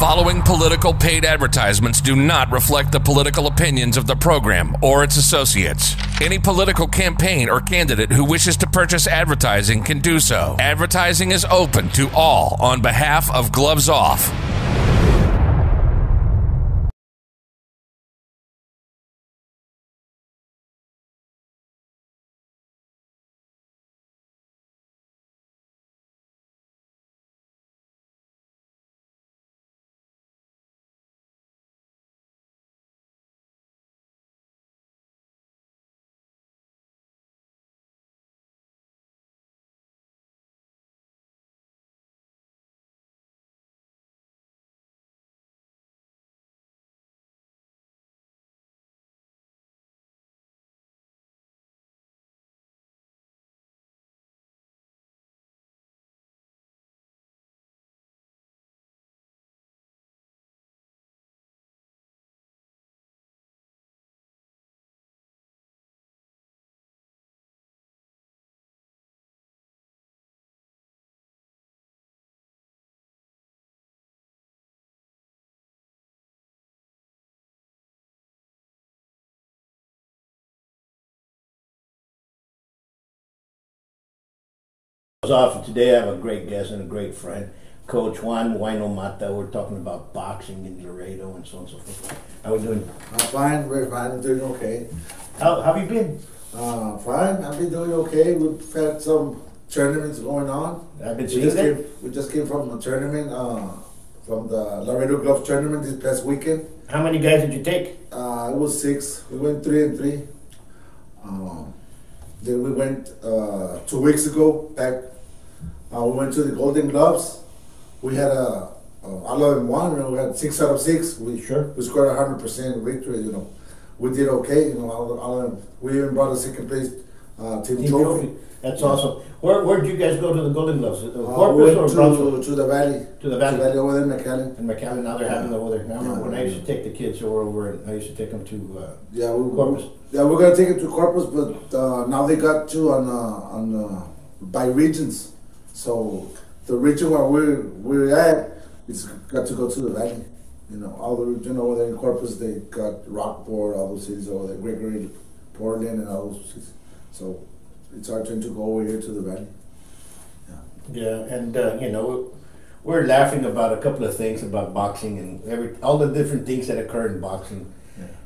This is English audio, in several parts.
following political paid advertisements do not reflect the political opinions of the program or its associates. Any political campaign or candidate who wishes to purchase advertising can do so. Advertising is open to all on behalf of Gloves Off. Off. Today I have a great guest and a great friend, Coach Juan Wyno Mata. We're talking about boxing in Laredo and so on and so forth. How are we doing? I'm fine, very fine. I'm doing okay. How have you been? Fine. I've been doing okay. We've had some tournaments going on. I've been seeing that. We just came from a tournament, from the Laredo Gloves tournament this past weekend. How many guys did you take? It was 6. We went 3-3. Then we went 2 weeks ago back. We went to the Golden Gloves. We had all of them won. We had 6 out of 6. We scored 100% victory. You know, we did okay. You know, all of them. We even brought a second place team trophy. That's awesome. Where did you guys go to the Golden Gloves? We went to the Valley. To the Valley. Over there in McAllen. In McAllen. Now they're having them over there. Now, I remember when I used to take the kids over, and I used to take them to Corpus. We're gonna take them to Corpus, but now they got two on by regions. So the region where we're at, it's got to go to the Valley. You know, all the region over there in Corpus, they got Rockport, all those cities over there, Gregory, Portland, and all those cities. So it's our turn to go over here to the Valley. Yeah, and you know, we're laughing about a couple of things about boxing and all the different things that occur in boxing.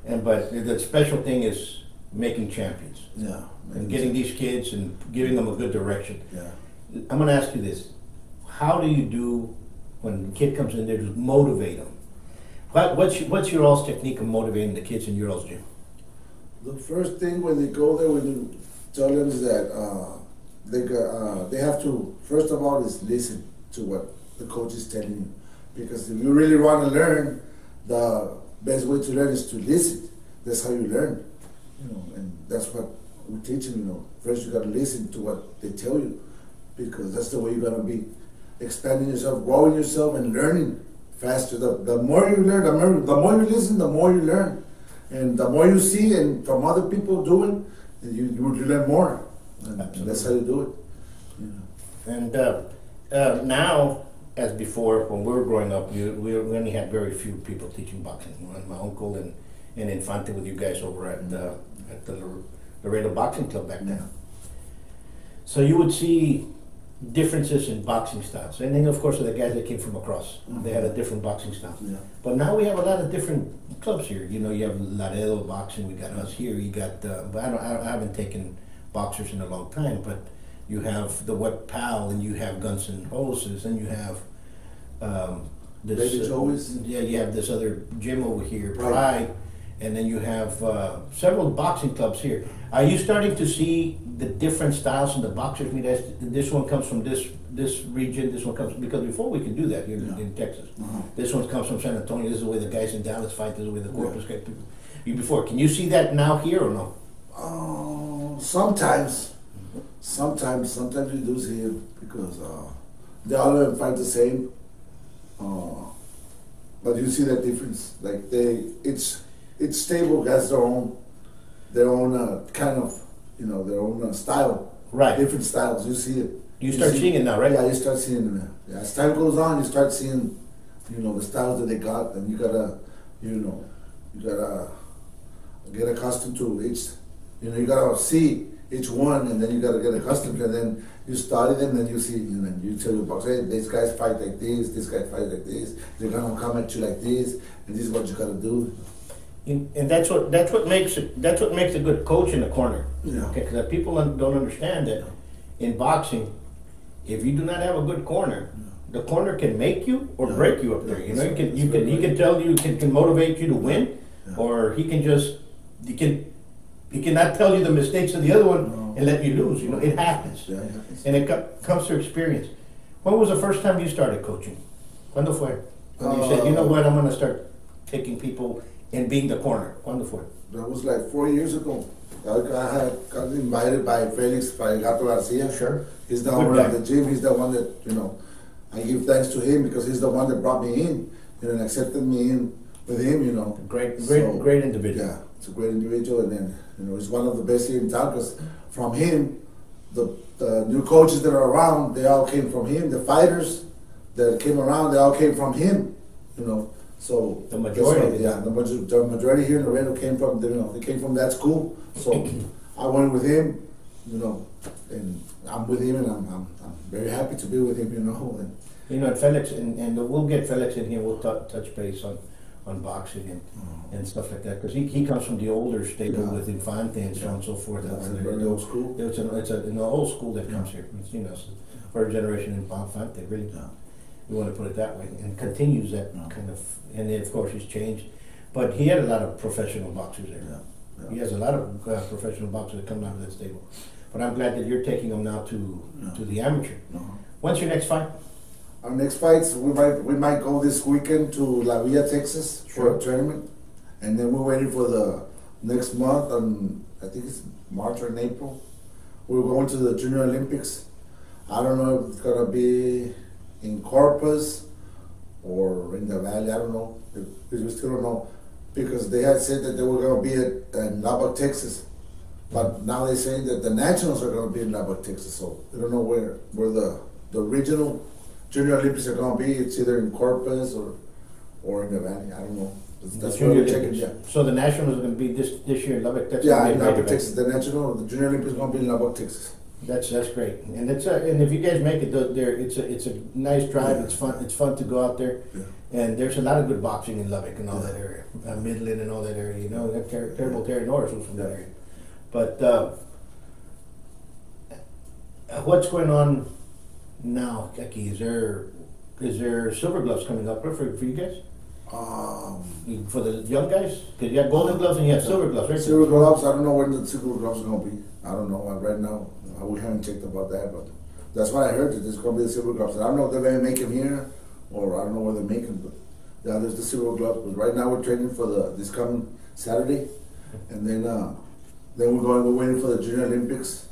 Yeah. But the special thing is making champions. Yeah. And getting these kids and giving them a good direction. Yeah. I'm going to ask you this: how do you do when the kid comes in there to motivate them? What's your all's technique of motivating the kids in your all's gym? The first thing when they go there, when you tell them is that they have to, first of all, is listen to what the coach is telling you. Because if you really want to learn, the best way to learn is to listen. That's how you learn. You know, and that's what we teach them. You know, first you got to listen to what they tell you, because that's the way you're gonna be expanding yourself, growing yourself, and learning faster. The more you learn, the more you listen, the more you learn, and the more you see and from other people doing, you learn more. And that's how you do it. You know. And now, as before, when we were growing up, we only had very few people teaching boxing. My uncle and Infante with you guys over at the Laredo Boxing Club back then. So you would see differences in boxing styles. And then, of course, the guys that came from across, they had a different boxing style. Yeah. But now we have a lot of different clubs here. You know, you have Laredo Boxing, we got us here, you got, but I haven't taken boxers in a long time, but you have the Wet Pal, and you have Guns and Hoses, and you have this, you have this other gym over here, Pride, and then you have several boxing clubs here. Are you starting to see the different styles in the boxers? I mean, this one comes from this region, this one comes, because before we could do that here in Texas. This one comes from San Antonio, this is the way the guys in Dallas fight, this is the way the Corpus guys people. Before, can you see that now here or no? Sometimes you do see it, because they all of them fight the same. But you see that difference. Like each stable has their own kind of, you know, their own style. Right. Different styles. You see it. You start seeing it now, right? Yeah, you start seeing it now. Yeah, as time goes on, you start seeing you know, the styles that they got, and you gotta, you gotta get accustomed to each, you gotta see each one, and then you gotta get accustomed to it, and then you study them, and then you see, and you tell your box, hey, these guys fight like this guy fight like this, they're gonna come at you like this, and this is what you gotta do. And that's what makes a good coach in the corner. Yeah. Okay, because people don't understand that in boxing, if you do not have a good corner, the corner can make you or break you up there. You know, he can tell you, can motivate you to win, or he cannot tell you the mistakes of the other one and let you lose. You know, it happens. Yeah, it happens. And it comes through experience. When was the first time you started coaching? ¿Cuándo fue? When you said, you know what, I'm going to start taking people and being the corner. ¿Cuándo fue? That was like 4 years ago. I had got invited by Felix, by Gato Garcia. Sure. He's the owner of the gym. He's the one that, I give thanks to him because he's the one that brought me in, and accepted me in with him, Great individual. Yeah, it's a great individual, and then, he's one of the best here in town, because from him, the new coaches that are around, they all came from him. The fighters that came around, they all came from him, So the majority, the majority here in Laredo came from, they came from that school. So I went with him, and I'm with him, and I'm very happy to be with him, And Felix, and we'll get Felix in here. We'll touch base on boxing and stuff like that, because he comes from the older stable with Infante and so on and so forth. That's a very old school. It's an old school that comes here. It's, first generation Infante, really. Yeah. We want to put it that way, and continues that kind of. And then of course he's changed, but he had a lot of professional boxers there. Yeah. He has a lot of professional boxers that come out of that stable. But I'm glad that you're taking them now to the amateur. When's your next fight? Our next fights, we might go this weekend to La Villa, Texas for a tournament, and then we're waiting for the next month, I think it's March or in April. We're going to the Junior Olympics. I don't know if it's gonna be in Corpus or in the Valley. I don't know. We still don't know, because they had said that they were gonna be in Lubbock, Texas, but now they're saying that the nationals are gonna be in Lubbock, Texas. So they don't know where the regional Junior Olympics are going to be. It's either in Corpus or in the Valley. I don't know. That's what we're checking. Yeah. So the Nationals are going to be this year in Lubbock, Texas. Yeah, in Lubbock, Texas. The Junior Olympics is going to be in Lubbock, Texas. That's great, and and if you guys make it there, it's a nice drive. Yeah. It's fun to go out there, and there's a lot of good boxing in Lubbock and all that area, Midland and all that area. Terrible Terry Norris was from that area, but what's going on now, Keki? Is there silver gloves coming up for you guys? For the young guys? Because you have golden gloves and you have silver gloves, right? Silver gloves, I don't know when the silver gloves are going to be. I don't know. Right now, we haven't checked about that, but that's what I heard, that there's going to be the silver gloves. I don't know if they're going to make them here, or I don't know where they're making them, but yeah, there's the silver gloves. But right now we're training for this coming Saturday, and then we're waiting for the Junior Olympics.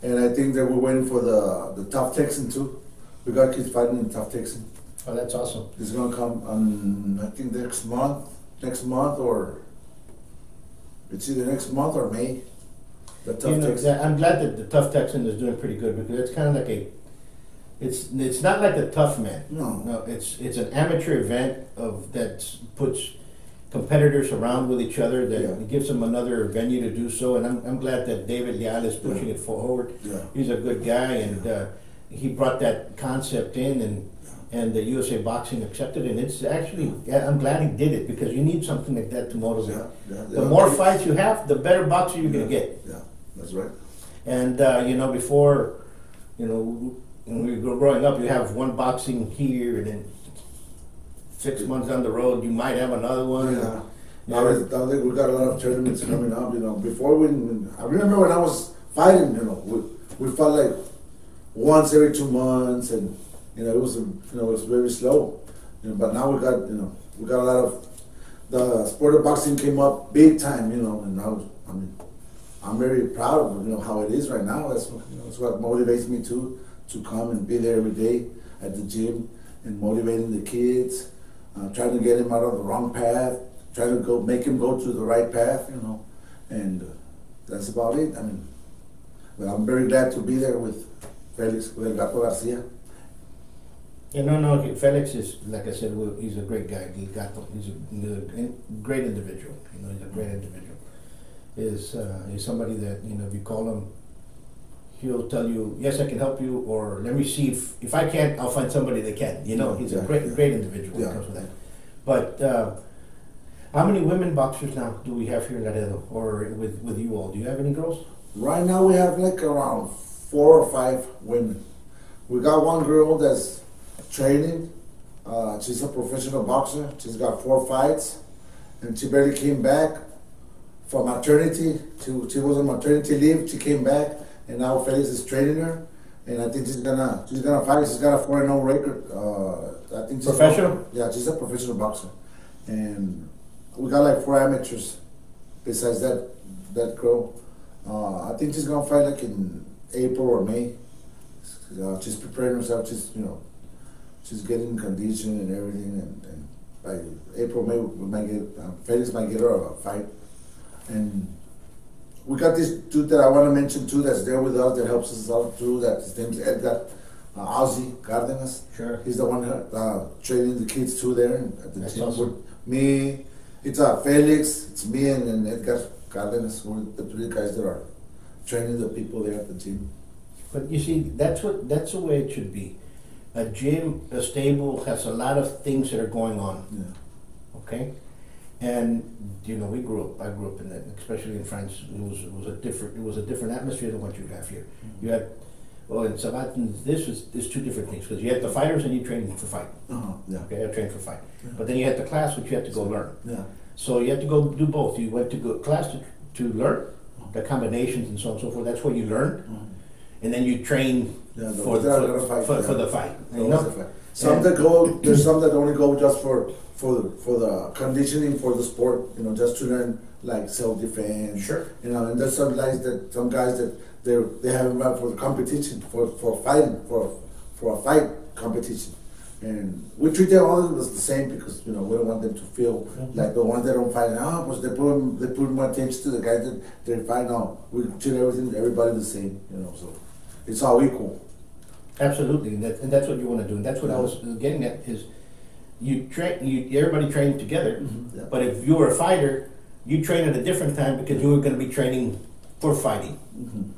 And I think that we're waiting for the Tough Texan too. We got kids fighting in Tough Texan. Oh, that's awesome. It's gonna come on, I think next month, or it's either next month or May. The Tough Texan. I'm glad that the Tough Texan is doing pretty good, because it's kind of like it's not like the Tough Man. No, it's an amateur event that puts competitors around with each other, that gives them another venue to do so, and I'm glad that David Leal is pushing it forward. Yeah. He's a good guy, and he brought that concept in, and the USA Boxing accepted it, and it's actually, I'm glad he did it, because you need something like that to motivate. The more fights you have, the better boxer you're going to get. Yeah, that's right. And before, when we were growing up, you have one boxing here, and then 6 months down the road, you might have another one. Yeah. Now we got a lot of tournaments coming up. Before I remember when I was fighting. We fought like once every 2 months, and it was very slow. But now we got a lot of, the sport of boxing came up big time. And now I'm very proud of how it is right now. That's what motivates me to come and be there every day at the gym and motivating the kids. Trying to get him out of the wrong path, trying to make him go to the right path, and that's about it. But I'm very glad to be there with Felix, with Gato Garcia. Yeah, no. Felix is, like I said, he's a great guy. He's a great individual. You know, he's a great individual. He's somebody that, you know, if you call him, he'll tell you, yes, I can help you, or let me see if I can't, I'll find somebody that can. You know, he's a great individual when it comes to that. But how many women boxers now do we have here in Laredo, or with you all? Do you have any girls? Right now we have like around 4 or 5 women. We got one girl that's training. She's a professional boxer. She's got 4 fights, and she barely came back from maternity. She was on maternity leave. She came back, and now Felix is training her. And I think she's gonna fight. She's got a 4-0 record. I think she's professional. Yeah, she's a professional boxer, and we got like 4 amateurs besides that girl. I think she's gonna fight like in April or May. She's preparing herself. She's getting condition and everything, and by April, May, we might get Felix might get her a fight. And we got this dude that I want to mention too, that's there with us, that helps us out too. That his name's Edgar Ozzy Cardenas. Sure. He's the one training the kids too there at the That's gym. awesome. With me, it's Felix, it's me, and Edgar Cardenas. We're the 3 guys that are training the people there at the gym. But you see, that's the way it should be. A gym, a stable has a lot of things that are going on. Yeah. Okay, and you know, I grew up in that, especially in France. It was a different atmosphere than what you have here. Mm-hmm. You had, well, in Sabatin, there's 2 different things, because you had the fighters and you trained for fight. Yeah. Okay, I trained for fight. Yeah. But then you had the class, which you had to go learn. Yeah. So you had to go do both. You went to go class to learn the combinations and so on and so forth. That's what you learned, and then you train for the fight. You know? Some that go, there's some that only go just for the conditioning for the sport. You know, just to learn like self-defense. Sure. You know, and there's some guys that they have them for the competition, for fighting, for a fight competition. And we treat them all as the same, because, you know, we don't want them to feel like the ones that don't fight. Because they put more attention to the guys that they fight. No, we treat everybody the same. You know, so it's all equal. Absolutely, and that's what you want to do, and that's what I was getting at. Is everybody trained together, Yeah. but if you were a fighter, you train at a different time because you were going to be training for fighting,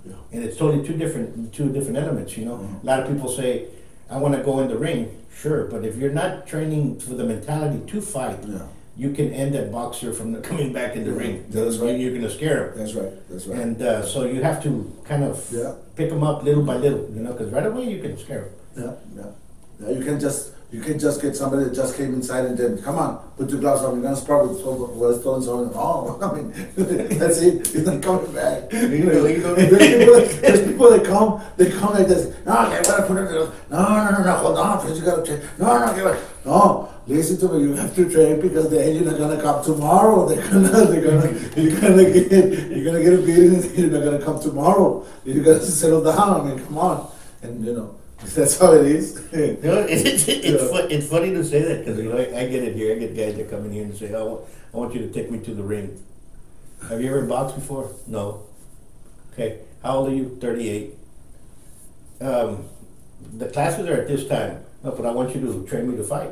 Yeah. and it's totally two different elements. You know, a lot of people say, "I want to go in the ring." Sure, but if you're not training for the mentality to fight, you can end that boxer from coming back in the ring. That's right. You're going to scare him. That's right. That's right. And so you have to kind of pick them up little by little, you know, because right away you can scare them. Yeah. You can just get somebody that just came inside and then, come on, put your gloves on. You're gonna spar with so. Oh, I mean, that's it. He's not coming back. There's people that come like this. No, I gotta put it. No, hold on, first you gotta train. No, listen to me. You have to train, because the engine are gonna come tomorrow. You're gonna get a beating, and you're not gonna come tomorrow. You gotta settle down. I mean, come on, and you know. That's how it is. You know, it's funny to say that, because, you know, I get it here. I get guys that come in here and say, "Oh, I want you to take me to the ring." Have you ever boxed before? No. Okay. How old are you? 38. The classes are at this time. No, but I want you to train me to fight.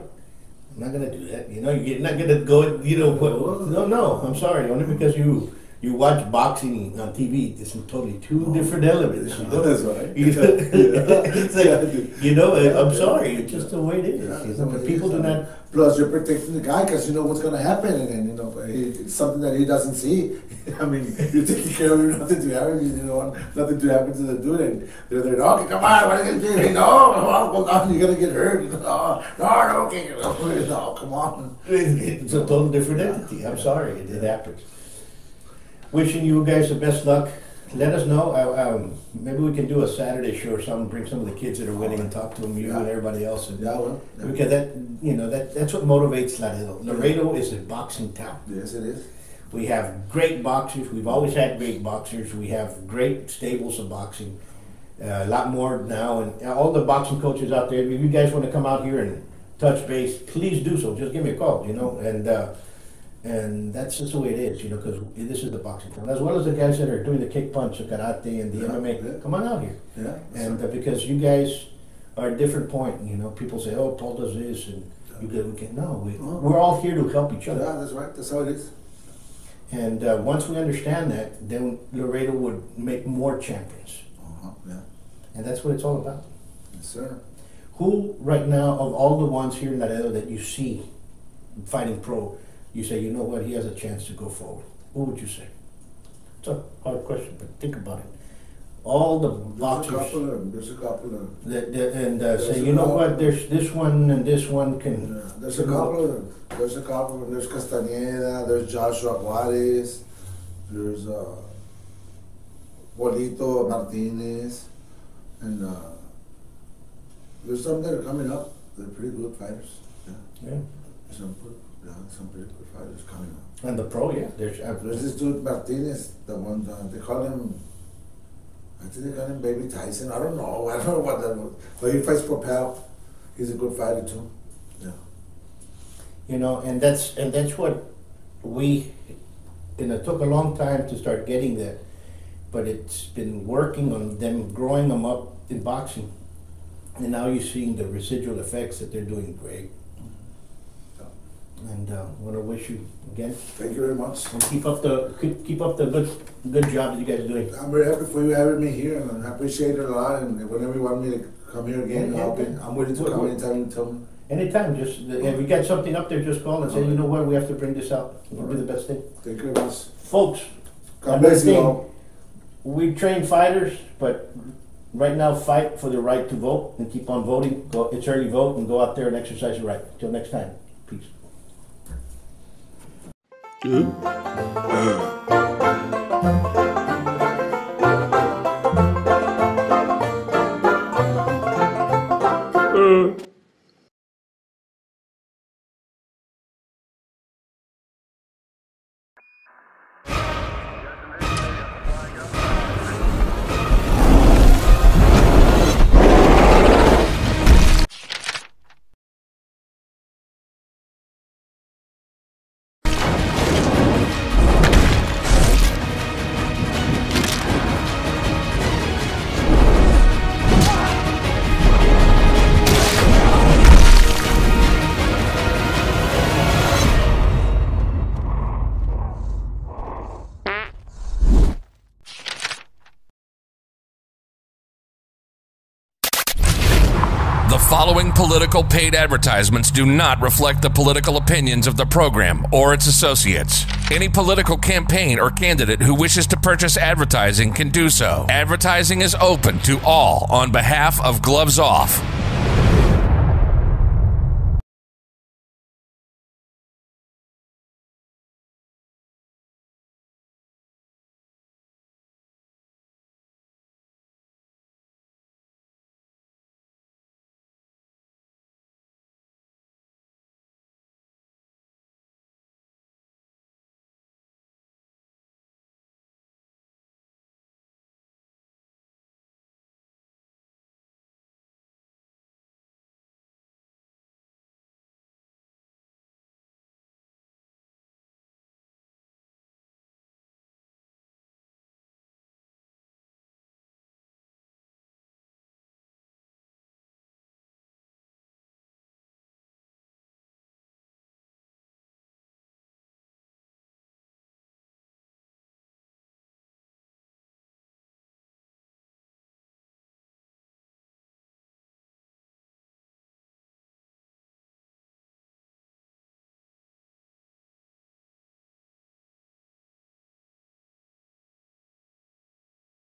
I'm not gonna do that. You know, you're not gonna go. You know, no. I'm sorry. Only because you watch boxing on TV. There's totally 2 different elements. You know? That's right. It's like, you know, I'm sorry. It's just the way it is. You know, but people do not. Plus, you're protecting the guy, because you know what's going to happen, and you know it's something that he doesn't see. I mean, you're taking care of nothing to happen. You don't want nothing to happen to the dude, and they're there. Okay, come on, what are you going to do? No, hold on, you're going to get hurt. No, okay, no, come on. It's a total different entity. I'm sorry, it happens. Wishing you guys the best luck. Let us know. Maybe we can do a Saturday show or something. Bring some of the kids that are winning and talk to them, you and everybody else. And, because that's what motivates Laredo. Laredo is a boxing town. Yes, it is. We have great boxers. We've always had great boxers. We have great stables of boxing. A lot more now. And all the boxing coaches out there, if you guys want to come out here and touch base, please do so. Just give me a call, you know. And that's just the way it is, you know, because this is the boxing town. As well as the guys that are doing the kick punch, the karate, and the MMA. Come on out here. Yeah. And because you guys are a different point. You know, people say, "Oh, Paul does this," and you get, we can. No, we're all here to help each other. Yeah, that's right. That's how it is. And once we understand that, then Laredo would make more champions. Yeah. And that's what it's all about. Yes, sir. Who right now, of all the ones here in Laredo that you see fighting pro, you say, you know what, he has a chance to go forward? Who would you say? It's a hard question, but think about it. All the boxers There's a couple of say, you know what, there's this one and this one can. Yeah, there's a couple of them. There's Castañeda, there's Joshua Juarez, there's Bolito Martinez, and there's some that are coming up. They're pretty good fighters. Yeah. Some pretty good fighters coming up. And the pro, yeah. There's this dude Martinez, the one they call him. I think they call him Baby Tyson. I don't know what that was. But he fights for Pal. He's a good fighter too. Yeah. You know, and that's what we. And it took a long time to start getting that, but it's been working on them, growing them up in boxing, and now you're seeing the residual effects that they're doing great. And I want to wish you again. Thank you very much. And keep up the good job that you guys are doing. I'm very happy for you having me here, and I appreciate it a lot. And whenever you want me to come here again, I'm willing to come anytime you tell me. Anytime, just if you got something up there, just call and say, you know what, we have to bring this out. We'll do the best thing. Thank you very much. Folks, God bless you all. We train fighters, but right now fight for the right to vote and keep on voting. It's early vote and go out there and exercise your right. Till next time, peace. The following political paid advertisements do not reflect the political opinions of the program or its associates. Any political campaign or candidate who wishes to purchase advertising can do so. Advertising is open to all on behalf of Gloves Off.